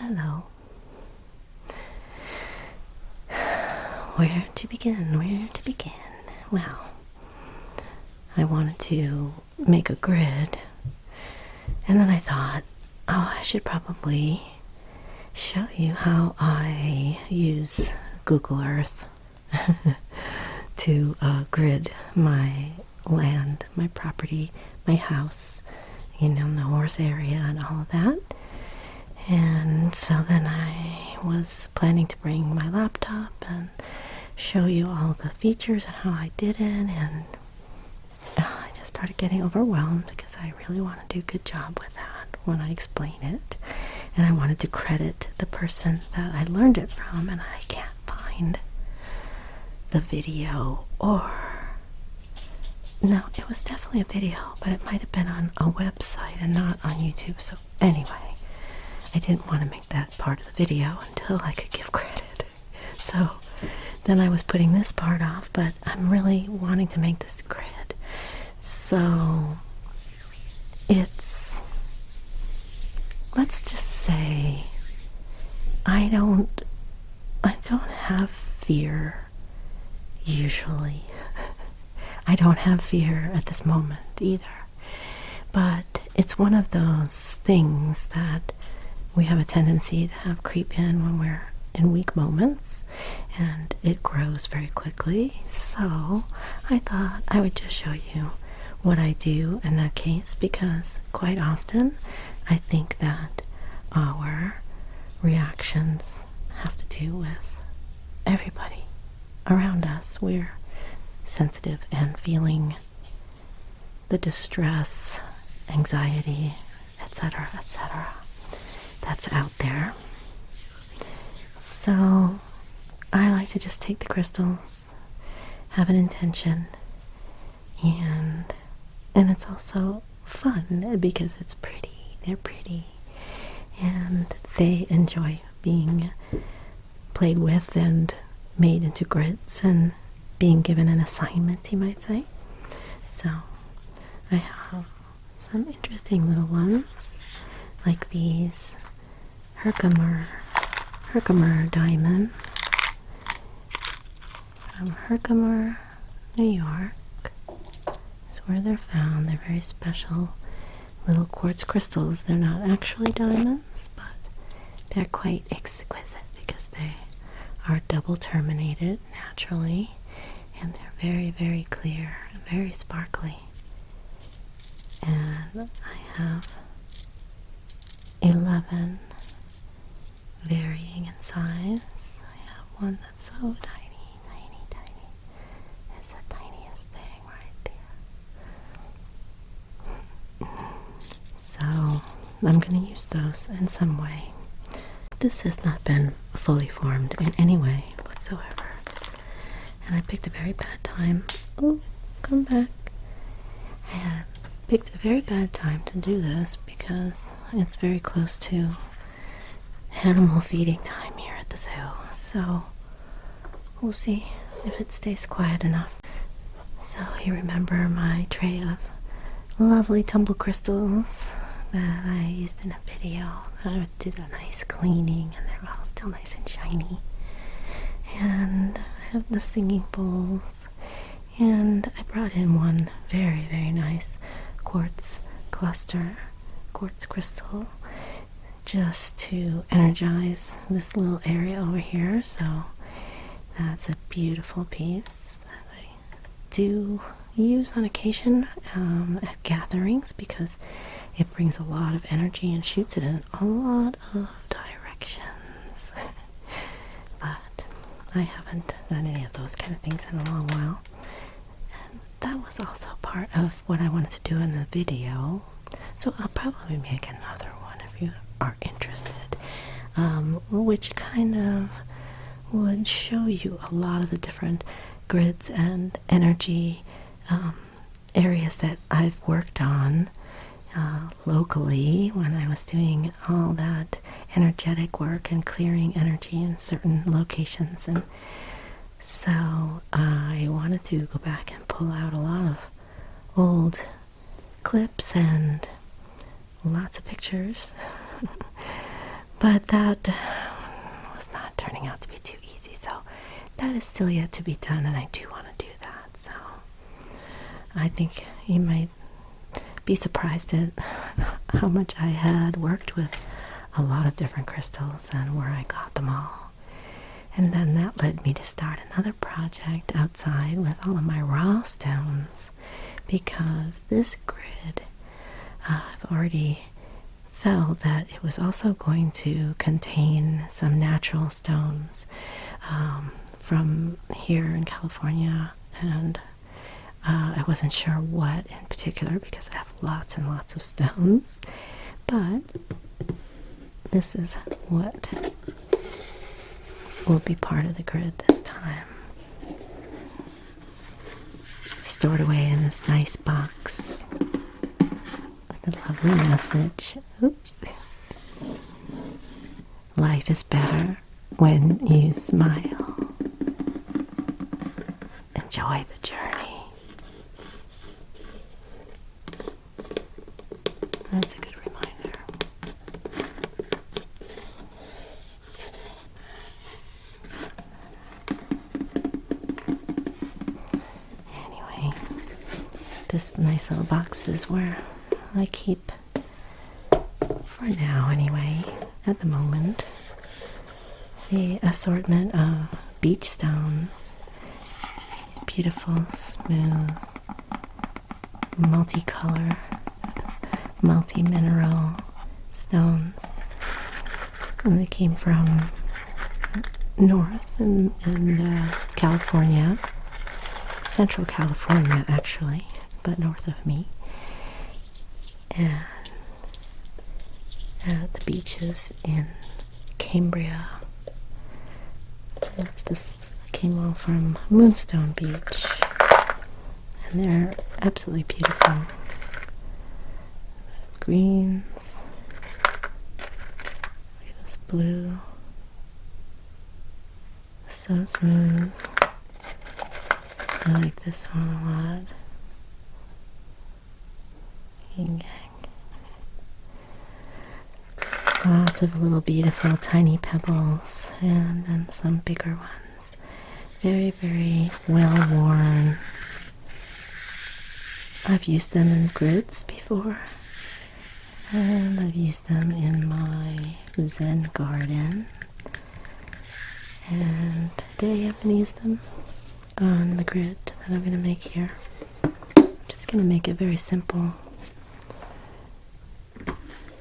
hello. Where to begin? Well, I wanted to make a grid, and then I thought, oh, I should probably show you how I use Google Earth to grid my land, my property, my house, in the horse area and all of that. And so then I was planning to bring my laptop and show you all the features and how I did it, and I just started getting overwhelmed because I really want to do a good job with that when I explain it. And I wanted to credit the person that I learned it from, and I can't find the video. Or no, it was definitely a video, but it might have been on a website and not on YouTube. So anyway, I didn't want to make that part of the video until I could give credit. So then I was putting this part off, but I'm really wanting to make this grid. So it's, let's just say I don't have fear usually. I don't have fear at this moment either. But it's one of those things that we have a tendency to have creep in when we're in weak moments, and it grows very quickly. So I thought I would just show you what I do in that case, because quite often I think that our reactions have to do with everybody around us. We're sensitive and feeling the distress, anxiety, etc., that's out there. So I like to just take the crystals, have an intention, and it's also fun because it's pretty. They're pretty, and they enjoy being played with and made into grids and being given an assignment, you might say. So I have some interesting little ones, like these Herkimer diamonds from Herkimer, New York. Is where they're found. They're very special little quartz crystals. They're not actually diamonds, but they're quite exquisite because they are double terminated naturally, and they're very, very clear and very sparkly. And I have 11 varying in size. I have one that's so tiny. It's the tiniest thing right there. So I'm going to use those in some way. This has not been fully formed in any way whatsoever. And I picked a very bad time. Oh, come back. I had picked a very bad time to do this because it's very close to animal feeding time here at the zoo. So we'll see if it stays quiet enough. So you remember my tray of lovely tumble crystals that I used in a video. I did a nice cleaning, and they're all still nice and shiny. And I have the singing bowls, and I brought in one very, very nice quartz crystal, just to energize this little area over here. So that's a beautiful piece that I do use on occasion at gatherings, because it brings a lot of energy and shoots it in a lot of directions. But I haven't done any of those kind of things in a long while. And that was also part of what I wanted to do in the video. So I'll probably make another one if you are interested, which kind of would show you a lot of the different grids and energy areas that I've worked on locally when I was doing all that energetic work and clearing energy in certain locations. And so I wanted to go back and pull out a lot of old clips and lots of pictures But that was not turning out to be too easy, so that is still yet to be done, and I do want to do that. So I think you might be surprised at how much I had worked with a lot of different crystals and where I got them all. And then that led me to start another project outside with all of my raw stones, because this grid, I've already felt that it was also going to contain some natural stones from here in California, and I wasn't sure what in particular because I have lots and lots of stones, but this is what will be part of the grid this time. Stored away in this nice box with a lovely message. Oops. Life is better when you smile. Enjoy the journey. That's a good reminder. Anyway, this nice little box is where I keep, for now anyway, at the moment, the assortment of beach stones. These beautiful, smooth, multicolor, multi-mineral stones. And they came from north in California, Central California actually, but north of me. And at the beaches in Cambria. This came all from Moonstone Beach, and they're absolutely beautiful. Greens, look at this blue, so smooth. I like this one a lot. Yin yang. Lots of little beautiful tiny pebbles, and then some bigger ones. Very, very well worn. I've used them in grids before, and I've used them in my Zen garden. And today I'm going to use them on the grid that I'm going to make here. I'm just going to make it very simple.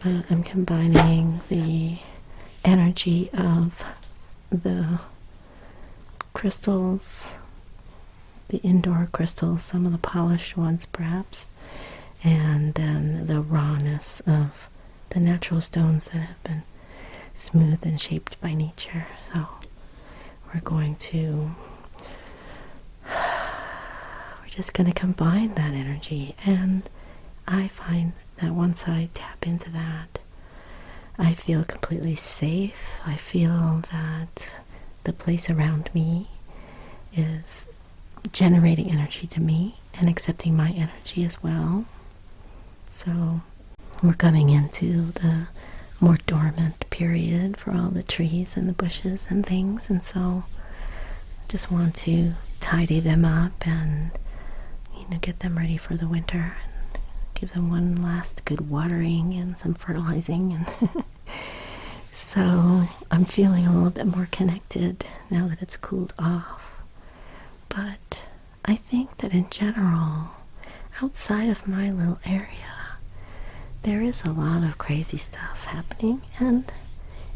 But I'm combining the energy of the crystals, the indoor crystals, some of the polished ones perhaps, and then the rawness of the natural stones that have been smoothed and shaped by nature. So we're just going to combine that energy, and I find that once I tap into that, I feel completely safe. I feel that the place around me is generating energy to me and accepting my energy as well. So we're coming into the more dormant period for all the trees and the bushes and things, and so I just want to tidy them up and get them ready for the winter. Give them one last good watering and some fertilizing, and so I'm feeling a little bit more connected now that it's cooled off. But I think that in general, outside of my little area, there is a lot of crazy stuff happening, and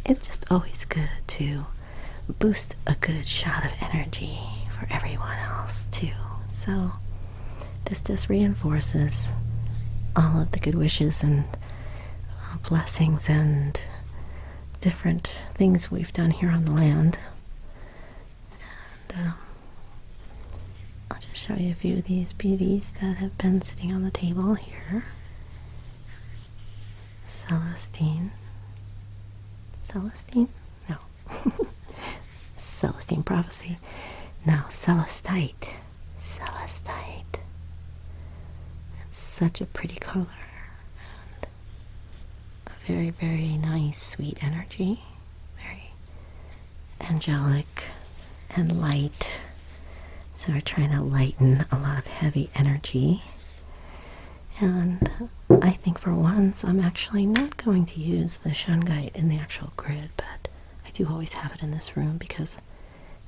it's just always good to boost a good shot of energy for everyone else too. So this just reinforces all of the good wishes and blessings and different things we've done here on the land. And I'll just show you a few of these beauties that have been sitting on the table here. Celestine? No. Celestine Prophecy. No, Celestite. It's such a pretty color. And very, very nice, sweet energy. Very angelic and light. So we're trying to lighten a lot of heavy energy. And I think for once I'm actually not going to use the shungite in the actual grid, but I do always have it in this room because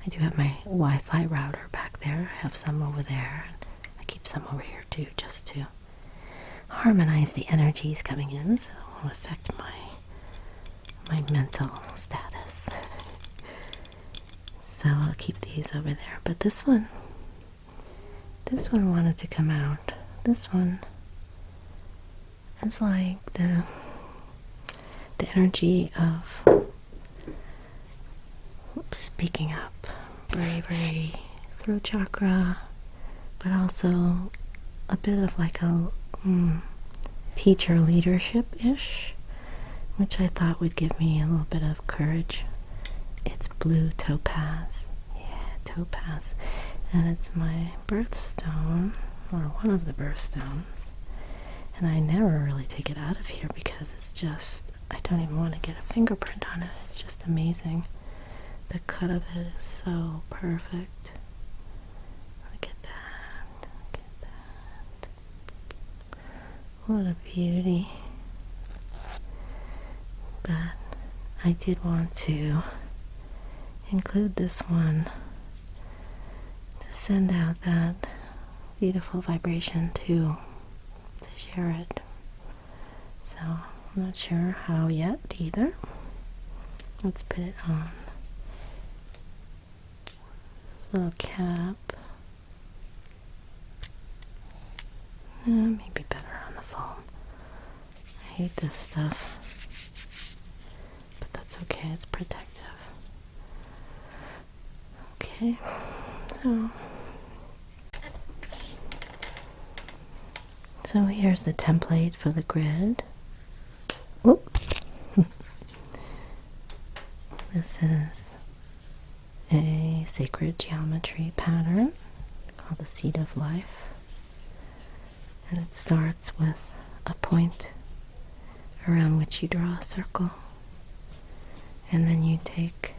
I do have my Wi-Fi router back there. I have some over there, and I keep some over here too, just to harmonize the energies coming in so it won't affect my mental status. So I'll keep these over there. But this one wanted to come out. This one is like the energy of speaking up, bravery, throat chakra, but also a bit of like a teacher leadership-ish, which I thought would give me a little bit of courage. It's blue topaz. Yeah, topaz. And it's my birthstone, or one of the birthstones. And I never really take it out of here because it's just, I don't even want to get a fingerprint on it. It's just amazing. The cut of it is so perfect. Look at that. Look at that. What a beauty. But I did want to include this one to send out that beautiful vibration to share it. So I'm not sure how yet either. Let's put it on. Little cap. Maybe better on the foam. I hate this stuff, but that's okay. It's protective. Okay, so here's the template for the grid. Whoop. This is a sacred geometry pattern called the Seed of Life. And it starts with a point around which you draw a circle. And then you take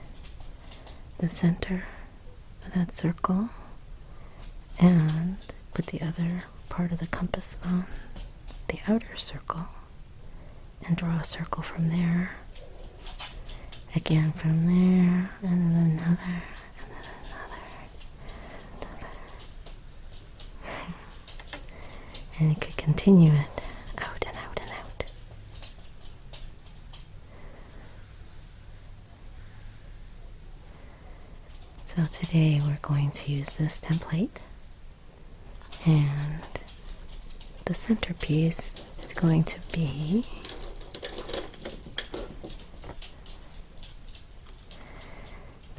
the center of that circle and put the other part of the compass on the outer circle and draw a circle from there. Again from there, and then another, and then another. And you could continue it out and out and out. So today we're going to use this template, and the centerpiece is going to be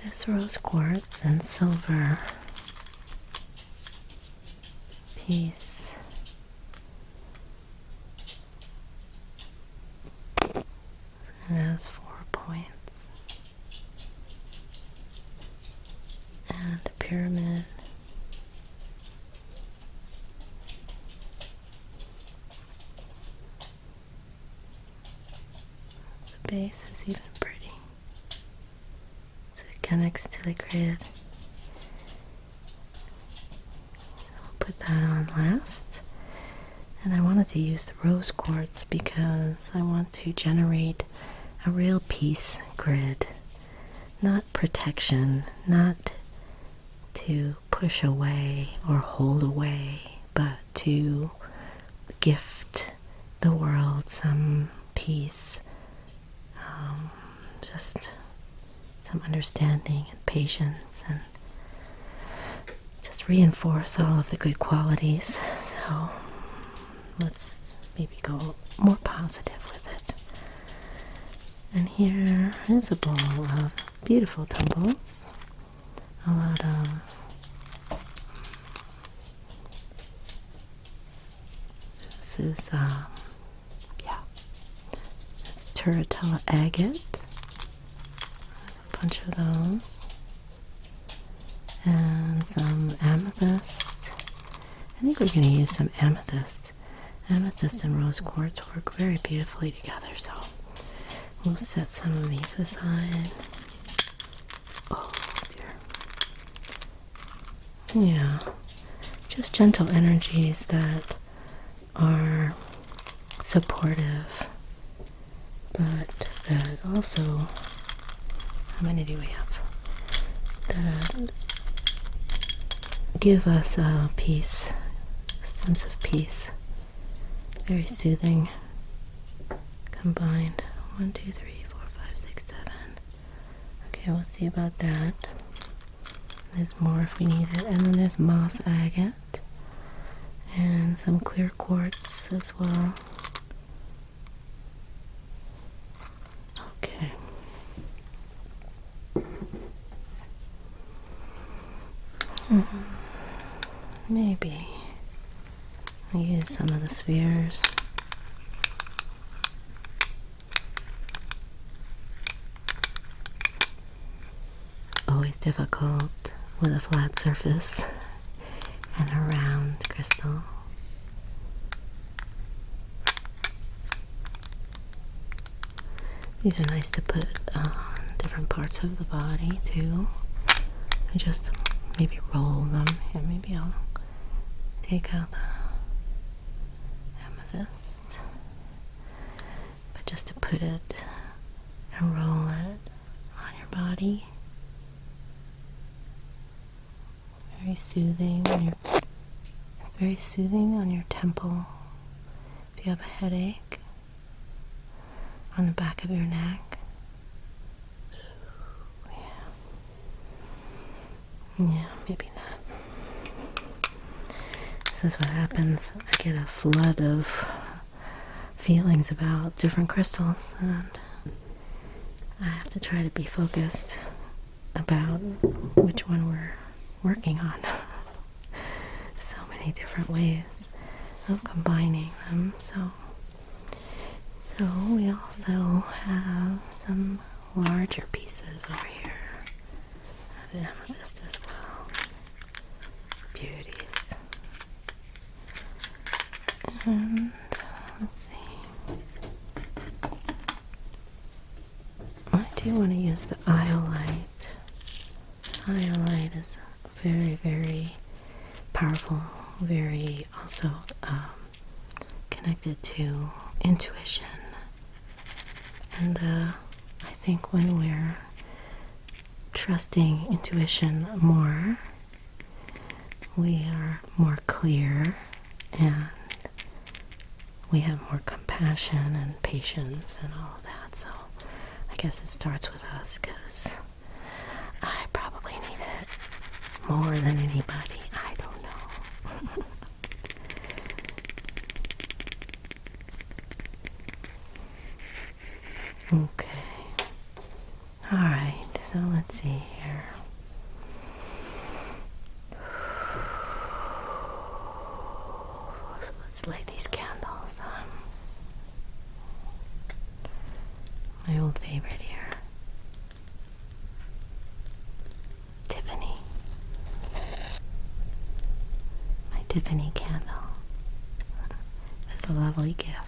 this rose quartz and silver piece. So it has 4 points and a pyramid. The base is even pretty. Connects to the grid. I'll put that on last. And I wanted to use the rose quartz because I want to generate a real peace grid. Not protection, not to push away or hold away, but to gift the world some peace. Just some understanding and patience, and just reinforce all of the good qualities. So let's maybe go more positive with it. And here is a bowl of beautiful tumbles. A lot of this is it's Turritella agate. Bunch of those, and some amethyst. I think we're going to use some amethyst. Amethyst and rose quartz work very beautifully together, so We'll set some of these aside. Oh dear. Yeah, just gentle energies that are supportive, but that also, how many do we have? That give us a peace, sense of peace. Very soothing. Combined. 1, 2, 3, 4, 5, 6, 7. Okay, we'll see about that. There's more if we need it. And then there's moss agate. And some clear quartz as well. Okay. Maybe I'll use some of the spheres. Always difficult with a flat surface and a round crystal. These are nice to put on different parts of the body too. And just maybe roll them. Here, maybe I'll take out the amethyst. But just to put it and roll it on your body. Very soothing on your temple. If you have a headache, on the back of your neck. Yeah, maybe not. This is what happens. I get a flood of feelings about different crystals, and I have to try to be focused about which one we're working on. So many different ways of combining them. So we also have some larger pieces over here of amethyst as well. Beauties. And let's see. I do want to use the iolite. Iolite is very, very powerful, very also connected to intuition. And I think when we're trusting intuition more, we are more clear and we have more compassion and patience and all of that. So I guess it starts with us, because I probably need it more than anybody. I don't know. Okay. Alright, so let's see here. So let's light these candles on. My old favorite here. Tiffany. My Tiffany candle. It's a lovely gift.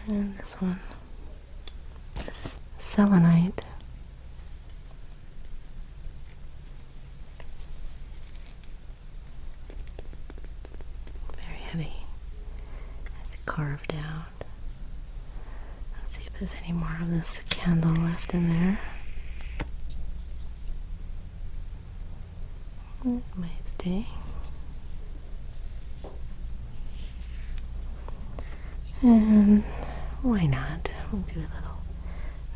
And this one is selenite. Very heavy. It's carved out. Let's see if there's any more of this candle left in there. It might stay. And why not? We'll do a little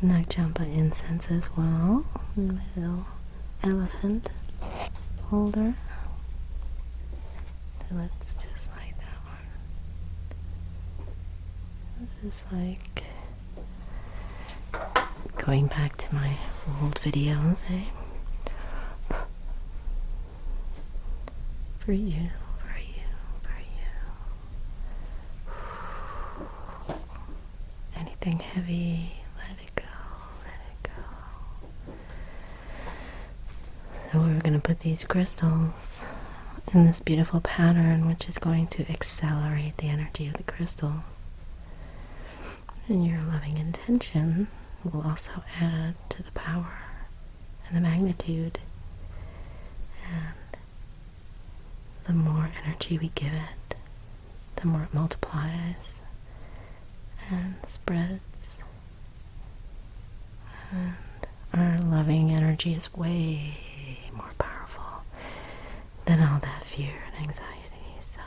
Nagchampa incense as well. My little elephant holder. So let's just light that one. This is like going back to my old videos, eh? For you, for you, for you. anything heavy, let it go, let it go. So we're going to put these crystals in this beautiful pattern, which is going to accelerate the energy of the crystals. And your loving intention will also add to the power and the magnitude. And the more energy we give it, the more it multiplies and spreads. And our loving energy is way more powerful than all that fear and anxiety. So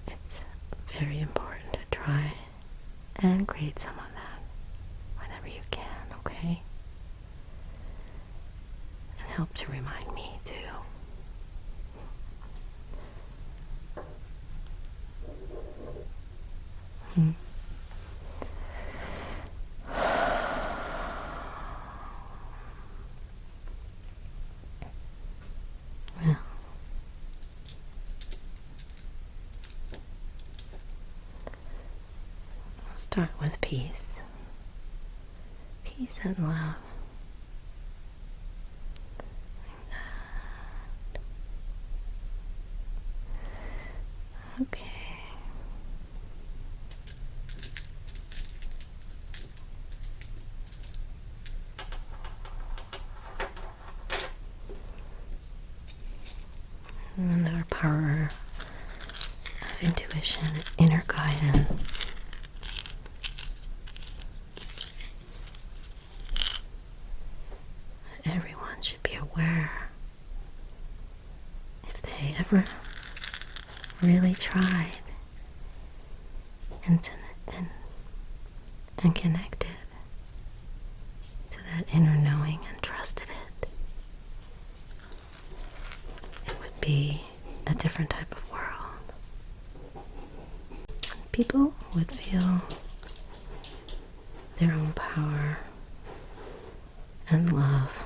it's very important to try and create some of that whenever you can, okay? And help to remind me too. Well, I'll start with peace. Peace and love. Okay. And our power of intuition, inner guidance. Everyone should be aware, if they ever really tried and connected to that inner knowing and trusted it, it would be a different type of world. People would feel their own power and love.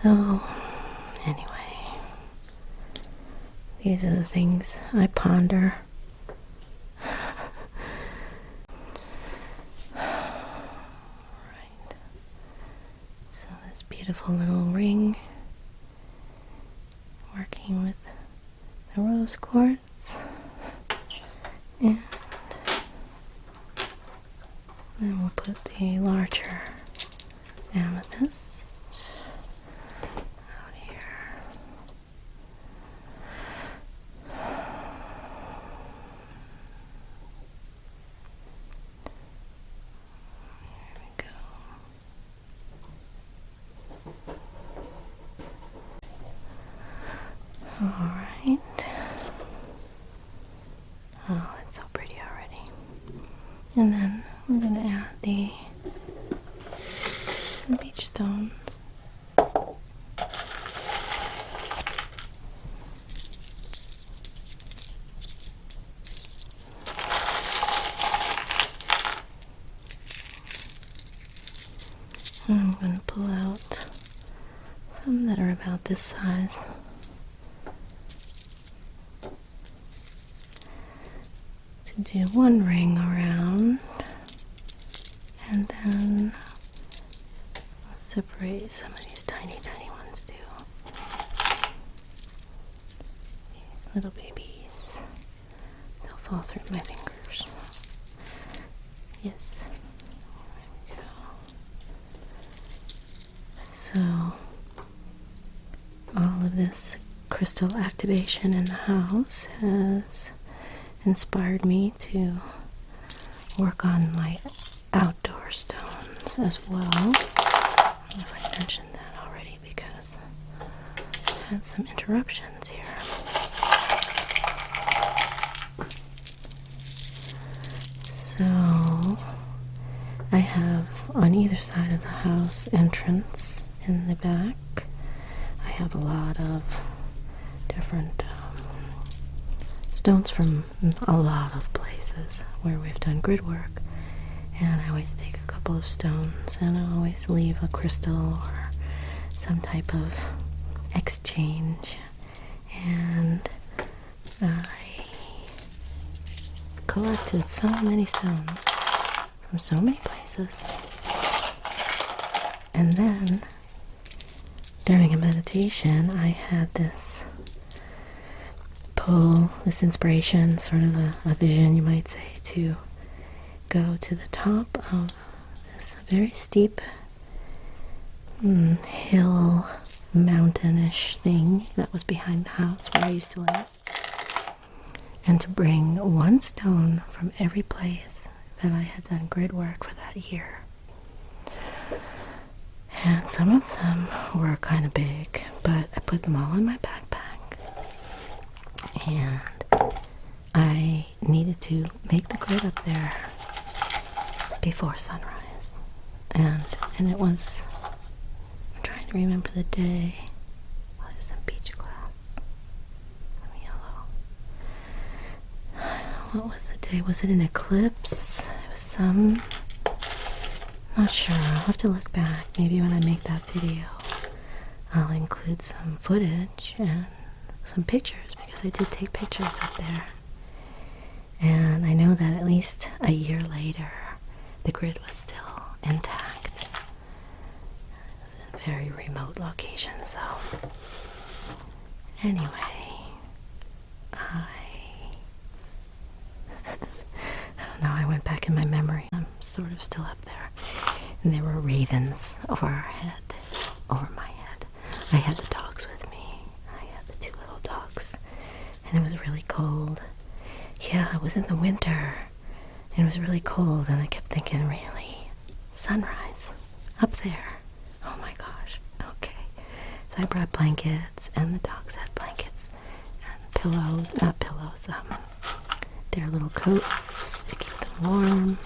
So, anyway, these are the things I ponder. Right. So this beautiful little ring, working with the rose quartz, and then we'll put the larger amethyst out here. There we go. Alright. Oh, that's so pretty already. And then we're going to add the beach stones. And I'm going to pull out some that are about this size. To do one ring around, and then I'll separate some of these tiny ones too. These little babies, they'll fall through my fingers. Yes, there we go. So all of this crystal activation in the house has inspired me to work on my outdoor stones as well. I don't know if I mentioned that already because I had some interruptions here. So I have on either side of the house entrance in the back. I have a lot of different stones from a lot of places where we've done grid work, and I always take a couple of stones and I always leave a crystal or some type of exchange, and I collected so many stones from so many places. And then, during a meditation, I had this pull, this inspiration, sort of a vision, you might say, to go to the top of this very steep hill, mountainish thing that was behind the house where I used to live, and to bring one stone from every place that I had done grid work for that year. And some of them were kind of big, but I put them all in my backpack. And I needed to make the grid up there before sunrise. And it was, I'm trying to remember the day. Oh, it was in beach class. I'm yellow. What was the day? Was it an eclipse? It was some... Not sure. I'll have to look back. Maybe when I make that video, I'll include some footage and some pictures, because I did take pictures up there. And I know that at least a year later, the grid was still intact. It was a very remote location, so anyway, I don't know, I went back in my memory. I'm sort of still up there. And there were ravens over our head, over my head. I had the dogs with me. I had the 2 little dogs. And it was really cold. Yeah, it was in the winter. And it was really cold, and I kept thinking, really? Sunrise? Up there? Oh my gosh. Okay. So I brought blankets, and the dogs had blankets. And pillows, not pillows, their little coats to keep them warm.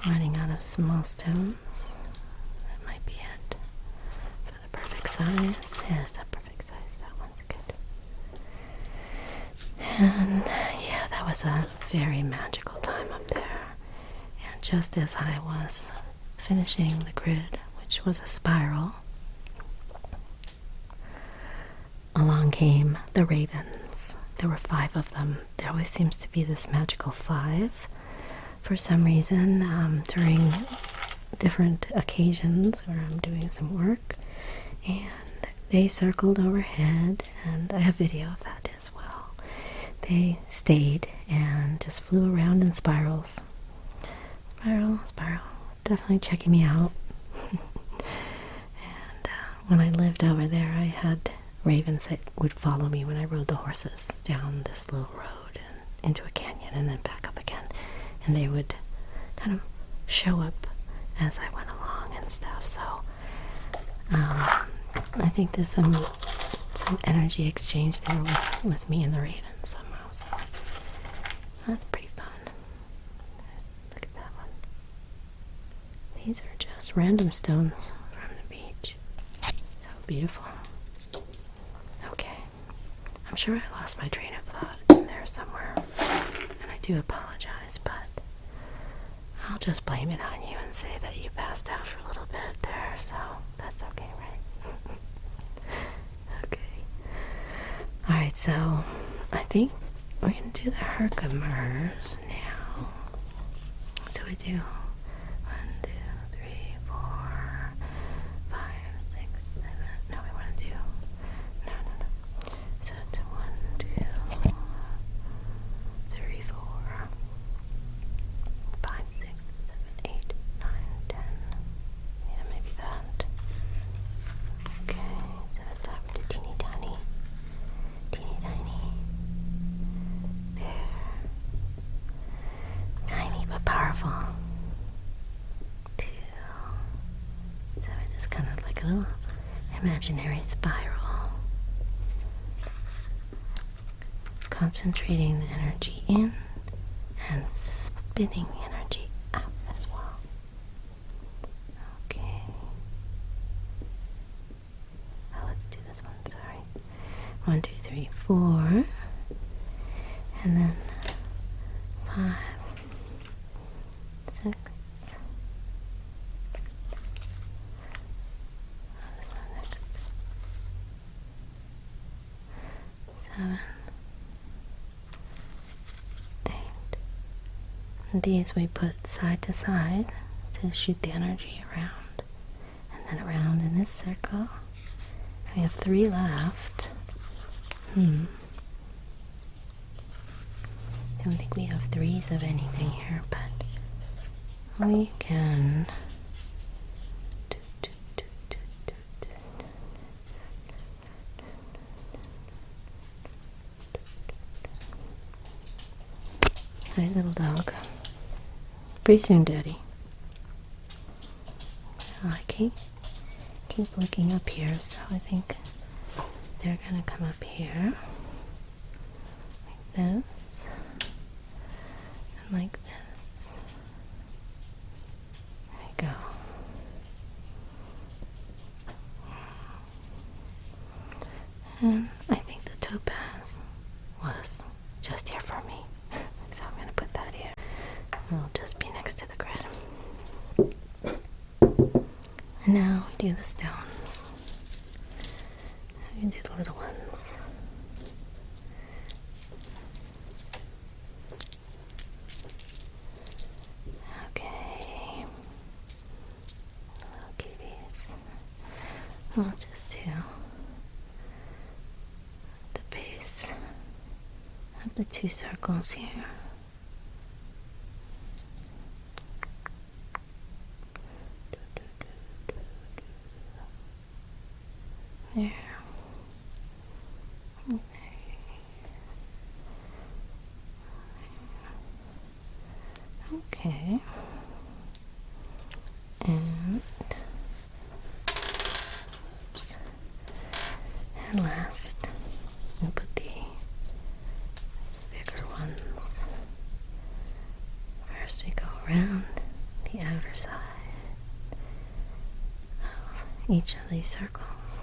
Running out of small stones. That might be it. For the perfect size. Yes, that perfect size. That one's good. And yeah, that was a very magical time up there. And just as I was finishing the grid, which was a spiral, along came the ravens. There were 5 of them. There always seems to be this magical 5. For some reason, during different occasions where I'm doing some work, and they circled overhead, and I have video of that as well. They stayed and just flew around in spirals. Spiral, definitely checking me out. And when I lived over there, I had ravens that would follow me when I rode the horses down this little road and into a canyon and then back up again. And they would kind of show up as I went along and stuff. So I think there's some energy exchange there with me and the ravens somehow. So that's pretty fun. Look at that one. These are just random stones from the beach. So beautiful. Okay. I'm sure I lost my train of thought in there somewhere. And I do apologize, but I'll just blame it on you and say that you passed out for a little bit there, so that's okay, right? Okay. Alright, so I think we're going to do the Herkimer's now. So we do 1, 2, 3, 4, 5, 6, 7. No, we want to do... No. So it's 1, 2, 3, 4, 5, 6, 7, 8, 9, 10. Yeah, maybe that. Okay, so let's start with the teeny tiny. There. Tiny but powerful. 2. So I just kind of like a little imaginary spiral. Concentrating the energy in and spinning the energy out as well. Okay. Oh, let's do this one, sorry. 1, 2, 3, 4. And then 5, 6. This one next. 7. These we put side to side to shoot the energy around, and then around in this circle. We have 3 left. Don't think we have 3s of anything here, but we can Hi, little dog. Pretty soon, Daddy. I keep looking up here, so I think they're gonna come up here like this and like this. There you go. And I think the topaz was just here for me. So I'm going to put that here. It'll just be next to the grid. And now we do the stones. We do the little ones. Okay. Little cuties. We'll just do the base of the 2 circles here. There. Okay. And oops. And last, we'll put these thicker ones. First we go around the outer side of each of these circles.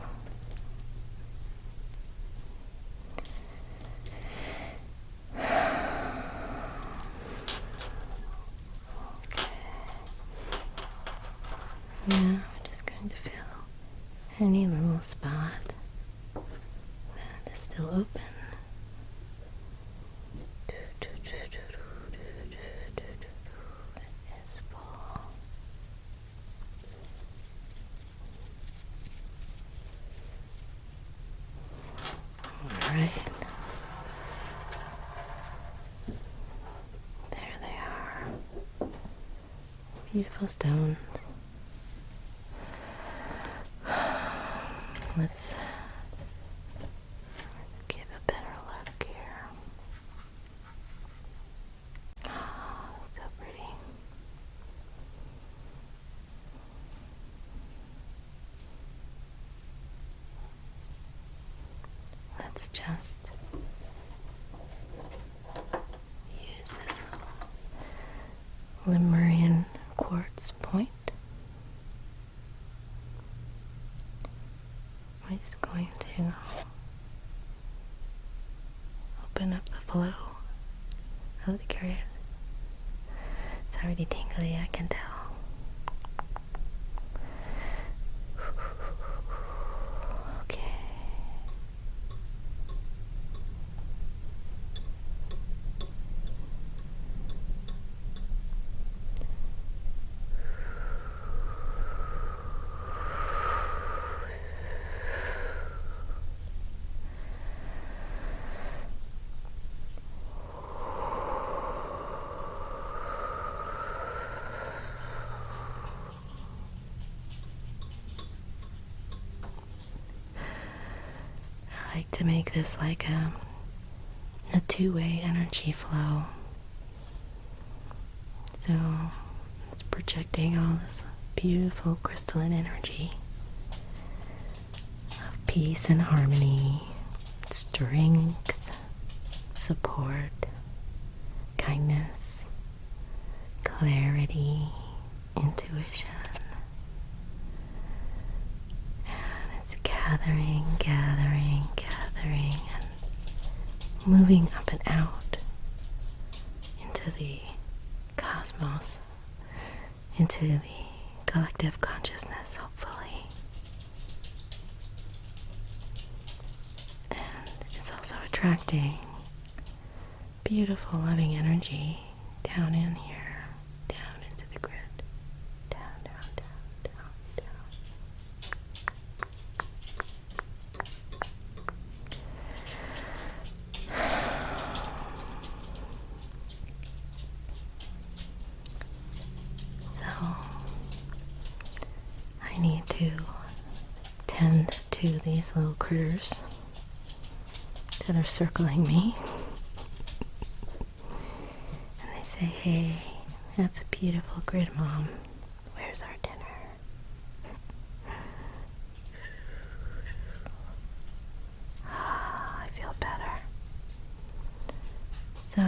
Now we're just going to fill any little spot that is still open. It's full. Alright. There they are. Beautiful stones. Let's give a better look here. Oh, so pretty. Let's just use this little Lemurian quartz point. I'm just going to open up the flow of the grid. It's already tingly, I can tell. Okay. I like to make this like a two-way energy flow. So it's projecting all this beautiful crystalline energy of peace and harmony, strength, support, kindness, clarity, intuition. And it's gathering, and moving up and out into the cosmos, into the collective consciousness, hopefully. And it's also attracting beautiful, loving energy down in here. to these little critters that are circling me. And they say, hey, that's a beautiful grid, Mom. Where's our dinner? I feel better. So,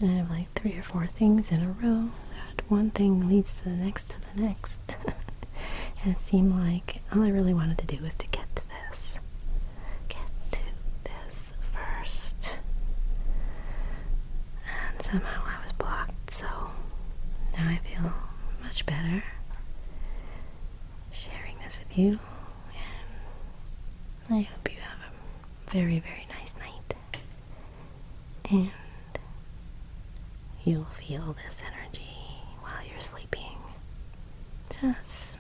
I have like 3 or 4 things in a row that one thing leads to the next to the next. And it seemed like all I really wanted to do was to get to this. Get to this first. And somehow I was blocked, so now I feel much better sharing this with you. And I hope you have a very, very nice night. And you'll feel this energy while you're sleeping. Just